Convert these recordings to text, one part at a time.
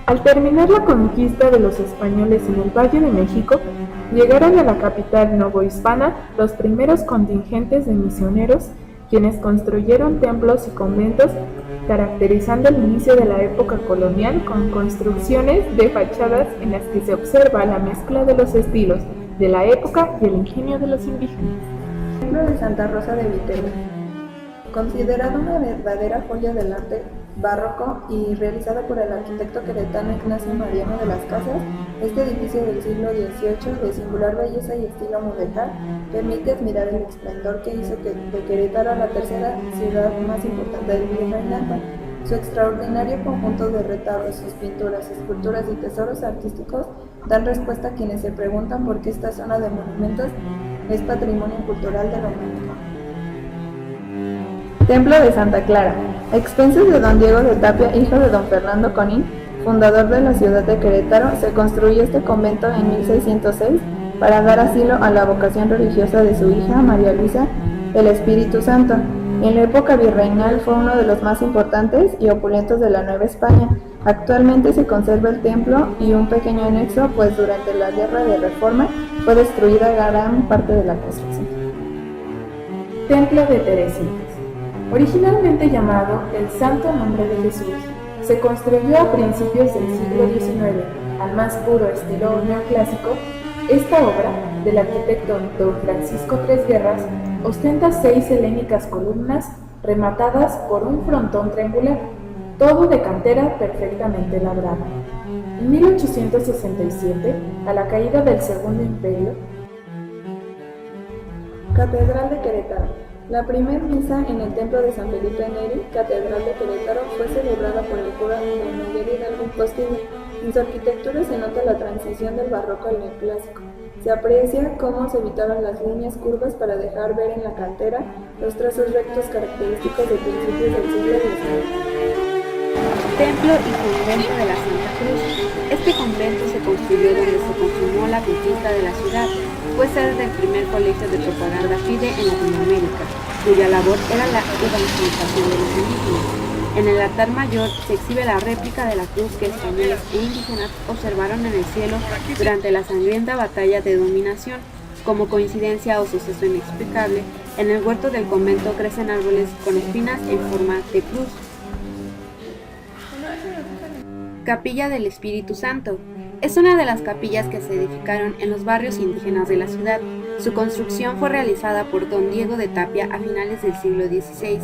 Al terminar la conquista de los españoles en el Valle de México, llegaron a la capital novohispana los primeros contingentes de misioneros, quienes construyeron templos y conventos, caracterizando el inicio de la época colonial con construcciones de fachadas en las que se observa la mezcla de los estilos de la época y el ingenio de los indígenas. Templo de Santa Rosa de Viterbo. Considerado una verdadera joya del arte barroco y realizado por el arquitecto queretano Ignacio Mariano de las Casas, este edificio del siglo XVIII, de singular belleza y estilo mudéjar, permite admirar el esplendor que hizo de Querétaro la tercera ciudad más importante del Virreinato. Su extraordinario conjunto de retablos, sus pinturas, esculturas y tesoros artísticos dan respuesta a quienes se preguntan por qué esta zona de monumentos es patrimonio cultural de la humanidad. Templo de Santa Clara. A expensas de don Diego de Tapia, hijo de don Fernando Conín, fundador de la ciudad de Querétaro, se construyó este convento en 1606 para dar asilo a la vocación religiosa de su hija, María Luisa del Espíritu Santo. En la época virreinal fue uno de los más importantes y opulentos de la Nueva España. Actualmente se conserva el templo y un pequeño anexo, pues durante la Guerra de Reforma fue destruida gran parte de la construcción. Templo de Teresitas. Originalmente llamado el Santo Nombre de Jesús, se construyó a principios del siglo XIX al más puro estilo neoclásico. Esta obra, del arquitecto don Francisco Tres Guerras, ostenta 6 helénicas columnas rematadas por un frontón triangular, todo de cantera perfectamente labrada. En 1867, a la caída del Segundo Imperio, Catedral de Querétaro. La primera misa en el templo de San Felipe Neri, Catedral de Querétaro, fue celebrada por el cura don Miguel Hidalgo Costilla. En su arquitectura se nota la transición del barroco al neoclásico. Se aprecia cómo se evitaban las líneas curvas para dejar ver en la cantera los trazos rectos característicos de principios del siglo XIX. Templo y convento de la Santa Cruz. Este convento se construyó donde se consumó la conquista de la ciudad. Fue sede del primer colegio de propaganda FIDE en Latinoamérica, cuya labor era la evangelización de los indígenas. En el altar mayor se exhibe la réplica de la cruz que españoles e indígenas observaron en el cielo durante la sangrienta batalla de dominación. Como coincidencia o suceso inexplicable, en el huerto del convento crecen árboles con espinas en forma de cruz. Capilla del Espíritu Santo. Es una de las capillas que se edificaron en los barrios indígenas de la ciudad. Su construcción fue realizada por don Diego de Tapia a finales del siglo XVI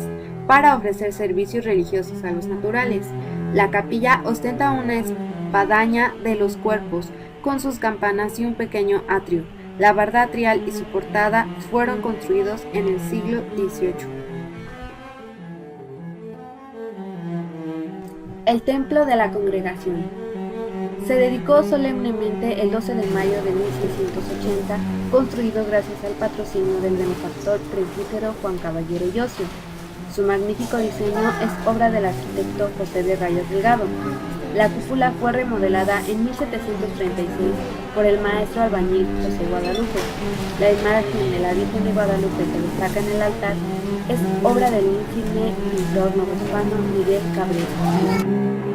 para ofrecer servicios religiosos a los naturales. La capilla ostenta una espadaña de los cuerpos con sus campanas y un pequeño atrio. La barda atrial y su portada fueron construidos en el siglo XVIII. El Templo de la Congregación. Se dedicó solemnemente el 12 de mayo de 1680, construido gracias al patrocinio del benefactor presbítero Juan Caballero Yosio. Su magnífico diseño es obra del arquitecto José de Rayas Delgado. La cúpula fue remodelada en 1736 por el maestro albañil José Guadalupe. La imagen de la Virgen de Guadalupe que destaca en el altar es obra del insigne pintor novohispano Miguel Cabrera.